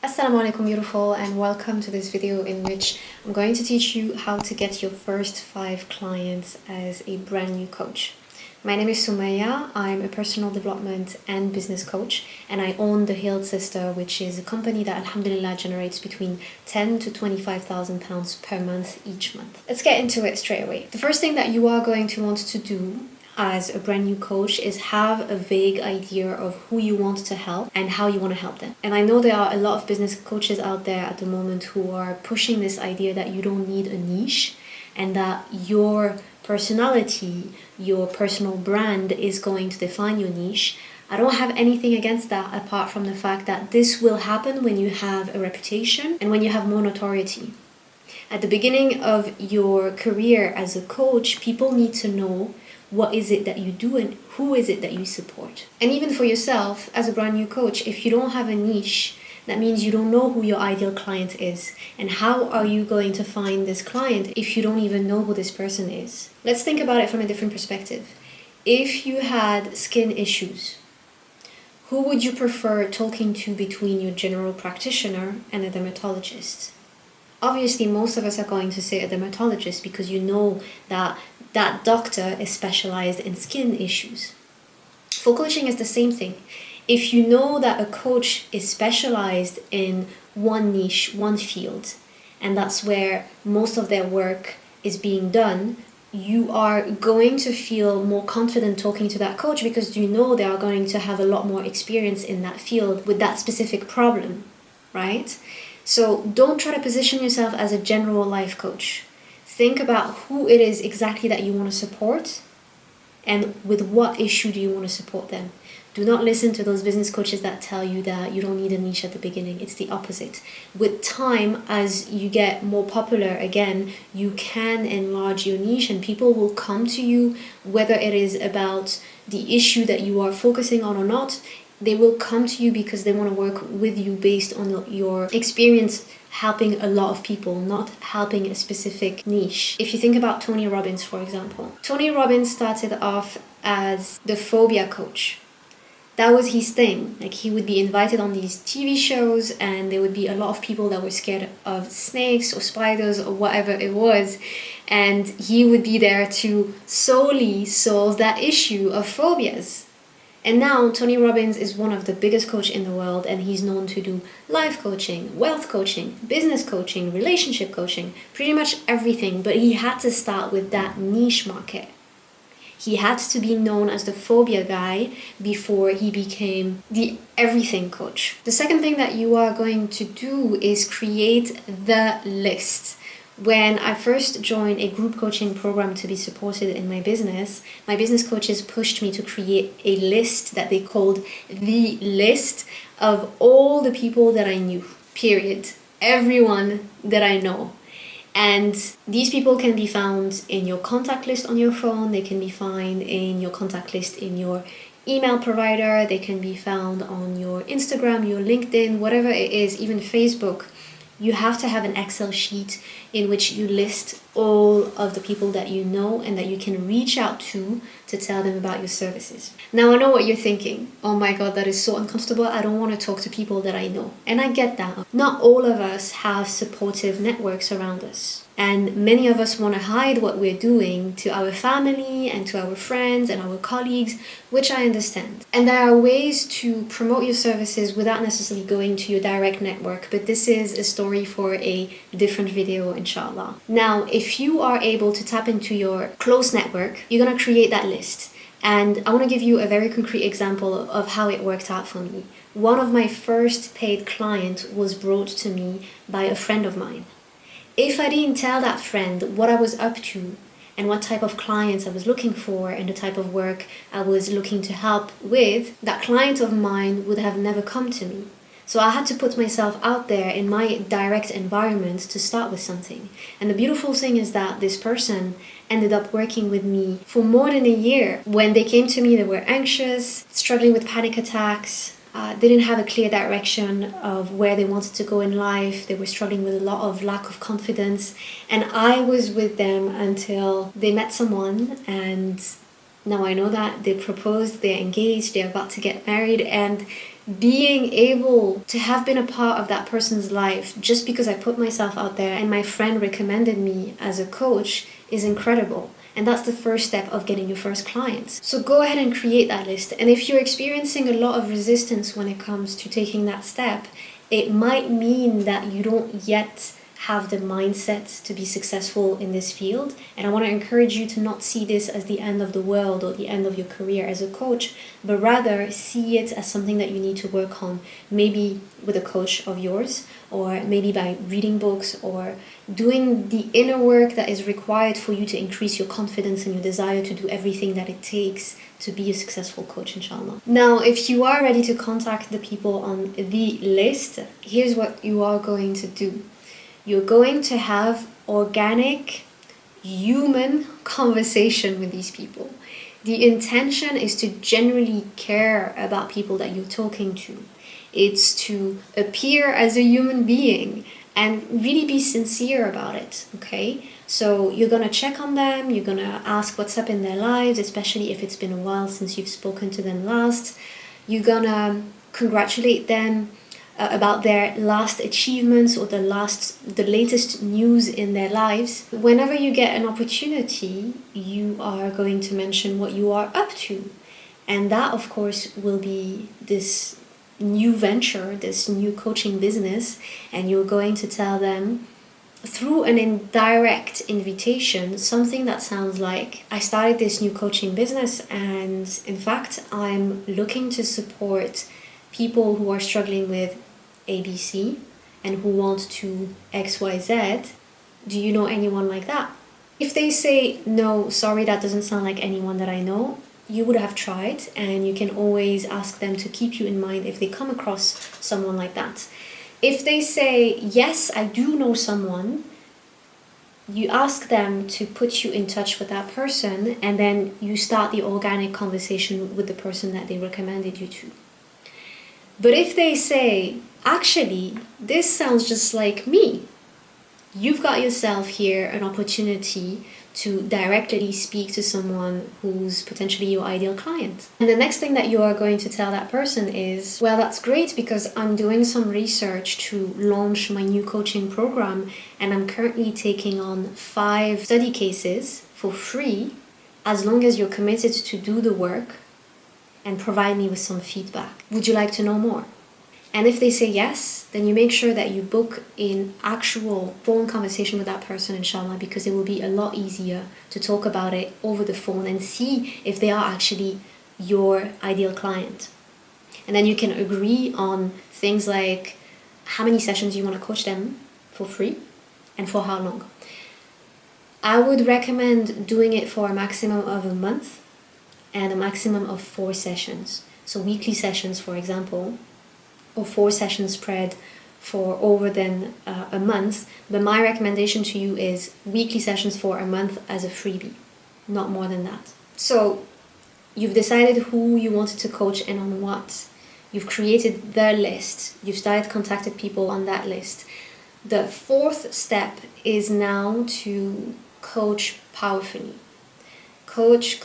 Assalamu alaikum beautiful, and welcome to this video in which I'm going to teach you how to get your first 5 clients as a brand new coach. My name is Sumaya. I'm a personal development and business coach, and I own The Healed Sister, which is a company that alhamdulillah generates between 10 to 25,000 pounds per month each month. Let's get into it straight away. The first thing that you are going to want to do as a brand new coach is have a vague idea of who you want to help and how you want to help them. And I know there are a lot of business coaches out there at the moment who are pushing this idea that you don't need a niche and that your personality, your personal brand is going to define your niche. I don't have anything against that apart from the fact that this will happen when you have a reputation and when you have more notoriety. At the beginning of your career as a coach, people need to know what is it that you do and who is it that you support. And even for yourself as a brand new coach, if you don't have a niche, that means you don't know who your ideal client is. And how are you going to find this client if you don't even know who this person is? Let's think about it from a different perspective. If you had skin issues, who would you prefer talking to between your general practitioner and a dermatologist? Obviously, most of us are going to say a dermatologist because you know that that doctor is specialized in skin issues. For coaching, it's the same thing. If you know that a coach is specialized in one niche, one field, and that's where most of their work is being done, you are going to feel more confident talking to that coach because you know they are going to have a lot more experience in that field with that specific problem, right? So don't try to position yourself as a general life coach. Think about who it is exactly that you want to support and with what issue do you want to support them. Do not listen to those business coaches that tell you that you don't need a niche at the beginning. It's the opposite. With time, as you get more popular again, you can enlarge your niche and people will come to you, whether it is about the issue that you are focusing on or not. They will come to you because they want to work with you based on your experience helping a lot of people, not helping a specific niche. If you think about Tony Robbins, for example. Tony Robbins started off as the phobia coach. That was his thing. Like, he would be invited on these TV shows and there would be a lot of people that were scared of snakes or spiders or whatever it was. And he would be there to solely solve that issue of phobias. And now Tony Robbins is one of the biggest coaches in the world, and he's known to do life coaching, wealth coaching, business coaching, relationship coaching, pretty much everything. But he had to start with that niche market. He had to be known as the phobia guy before he became the everything coach. The second thing that you are going to do is create the list. When I first joined a group coaching program to be supported in my business coaches pushed me to create a list that they called the list of all the people that I knew, period. Everyone that I know. And these people can be found in your contact list on your phone, they can be found in your contact list in your email provider, they can be found on your Instagram, your LinkedIn, whatever it is, even Facebook. You have to have an Excel sheet in which you list all of the people that you know and that you can reach out to tell them about your services. Now, I know what you're thinking. Oh my God, that is so uncomfortable. I don't want to talk to people that I know. And I get that. Not all of us have supportive networks around us. And many of us want to hide what we're doing to our family and to our friends and our colleagues, which I understand. And there are ways to promote your services without necessarily going to your direct network, but this is a story for a different video, inshallah. Now, if you are able to tap into your close network, you're going to create that list. And I want to give you a very concrete example of how it worked out for me. One of my first paid clients was brought to me by a friend of mine. If I didn't tell that friend what I was up to and what type of clients I was looking for and the type of work I was looking to help with, that client of mine would have never come to me. So I had to put myself out there in my direct environment to start with something. And the beautiful thing is that this person ended up working with me for more than a year. When they came to me, they were anxious, struggling with panic attacks, they didn't have a clear direction of where they wanted to go in life. They were struggling with a lot of lack of confidence. And I was with them until they met someone, and now I know that they proposed, they're engaged, they're about to get married, and being able to have been a part of that person's life just because I put myself out there and my friend recommended me as a coach is incredible. And that's the first step of getting your first clients. So go ahead and create that list. And if you're experiencing a lot of resistance when it comes to taking that step, it might mean that you don't yet have the mindset to be successful in this field. And I want to encourage you to not see this as the end of the world or the end of your career as a coach, but rather see it as something that you need to work on, maybe with a coach of yours, or maybe by reading books or doing the inner work that is required for you to increase your confidence and your desire to do everything that it takes to be a successful coach, inshallah. Now, if you are ready to contact the people on the list, here's what you are going to do. You're going to have organic, human conversation with these people. The intention is to genuinely care about people that you're talking to. It's to appear as a human being and really be sincere about it, okay? So you're gonna check on them, you're gonna ask what's up in their lives, especially if it's been a while since you've spoken to them last. You're gonna congratulate them about their last achievements or the latest news in their lives. Whenever you get an opportunity, you are going to mention what you are up to. And that, of course, will be this new venture, this new coaching business, and you're going to tell them through an indirect invitation something that sounds like, I started this new coaching business and in fact I'm looking to support people who are struggling with ABC and who want to XYZ. Do you know anyone like that? If they say, no, sorry, that doesn't sound like anyone that I know, you would have tried, and you can always ask them to keep you in mind if they come across someone like that. If they say, yes, I do know someone, you ask them to put you in touch with that person, and then you start the organic conversation with the person that they recommended you to. But if they say, actually, this sounds just like me, you've got yourself here an opportunity to directly speak to someone who's potentially your ideal client. And the next thing that you are going to tell that person is, well, that's great because I'm doing some research to launch my new coaching program and I'm currently taking on 5 study cases for free as long as you're committed to do the work and provide me with some feedback. Would you like to know more? And if they say yes, then you make sure that you book an actual phone conversation with that person, inshallah, because it will be a lot easier to talk about it over the phone and see if they are actually your ideal client. And then you can agree on things like how many sessions you want to coach them for free and for how long. I would recommend doing it for a maximum of a month and a maximum of 4 sessions. So weekly sessions, for example, or 4 sessions spread for over than a month. But my recommendation to you is weekly sessions for a month as a freebie, not more than that. So you've decided who you wanted to coach and on what. You've created the list. You've started contacting people on that list. The 4th step is now to coach powerfully. Coach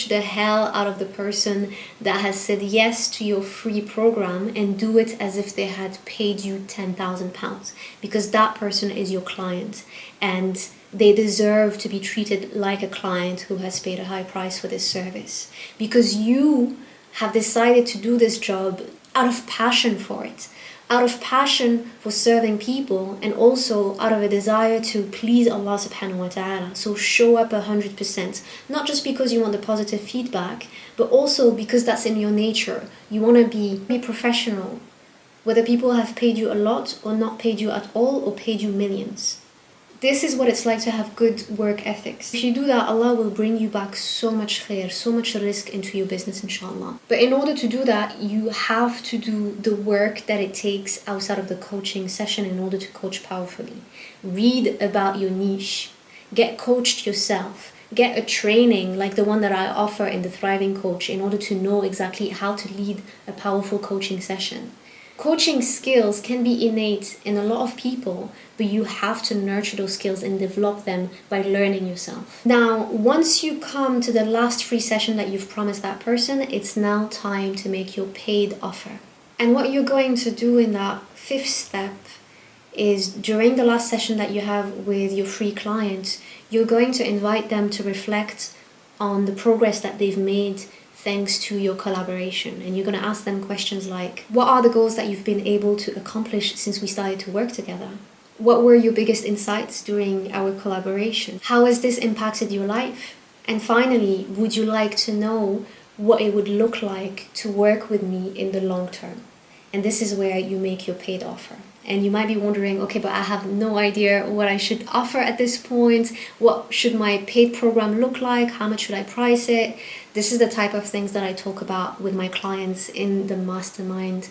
the hell out of the person that has said yes to your free program and do it as if they had paid you £10,000, because that person is your client and they deserve to be treated like a client who has paid a high price for this service, because you have decided to do this job out of passion for it, out of passion for serving people, and also out of a desire to please Allah subhanahu wa ta'ala. So show up 100%, not just because you want the positive feedback, but also because that's in your nature. You want to be professional, whether people have paid you a lot or not paid you at all or paid you millions. This is what it's like to have good work ethics. If you do that, Allah will bring you back so much khair, so much risk into your business, inshallah. But in order to do that, you have to do the work that it takes outside of the coaching session in order to coach powerfully. Read about your niche. Get coached yourself. Get a training like the one that I offer in the Thriving Coach in order to know exactly how to lead a powerful coaching session. Coaching skills can be innate in a lot of people, but you have to nurture those skills and develop them by learning yourself. Now, once you come to the last free session that you've promised that person, it's now time to make your paid offer. And what you're going to do in that fifth step is, during the last session that you have with your free client, you're going to invite them to reflect on the progress that they've made thanks to your collaboration. And you're going to ask them questions like, what are the goals that you've been able to accomplish since we started to work together? What were your biggest insights during our collaboration? How has this impacted your life? And finally, would you like to know what it would look like to work with me in the long term? And this is where you make your paid offer. And you might be wondering, okay, but I have no idea what I should offer at this point. What should my paid program look like? How much should I price it? This is the type of things that I talk about with my clients in the Mastermind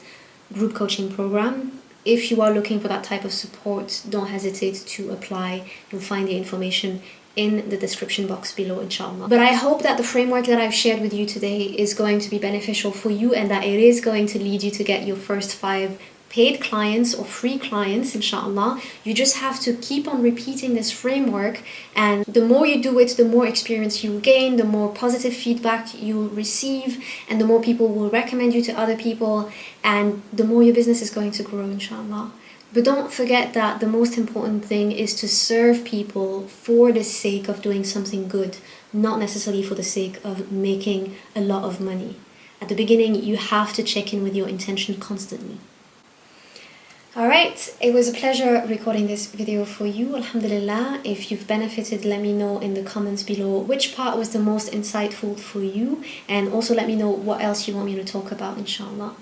group coaching program. If you are looking for that type of support, don't hesitate to apply. You'll find the information in the description box below, inshallah. But I hope that the framework that I've shared with you today is going to be beneficial for you, and that it is going to lead you to get your first 5 paid clients or free clients, inshallah. You just have to keep on repeating this framework, and the more you do it, the more experience you gain, the more positive feedback you'll receive, and the more people will recommend you to other people, and the more your business is going to grow, inshallah. But don't forget that the most important thing is to serve people for the sake of doing something good, not necessarily for the sake of making a lot of money. At the beginning, you have to check in with your intention constantly. Alright, it was a pleasure recording this video for you, alhamdulillah. If you've benefited, let me know in the comments below which part was the most insightful for you, and also let me know what else you want me to talk about, inshallah.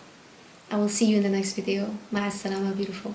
I will see you in the next video. Ma'as salama, beautiful.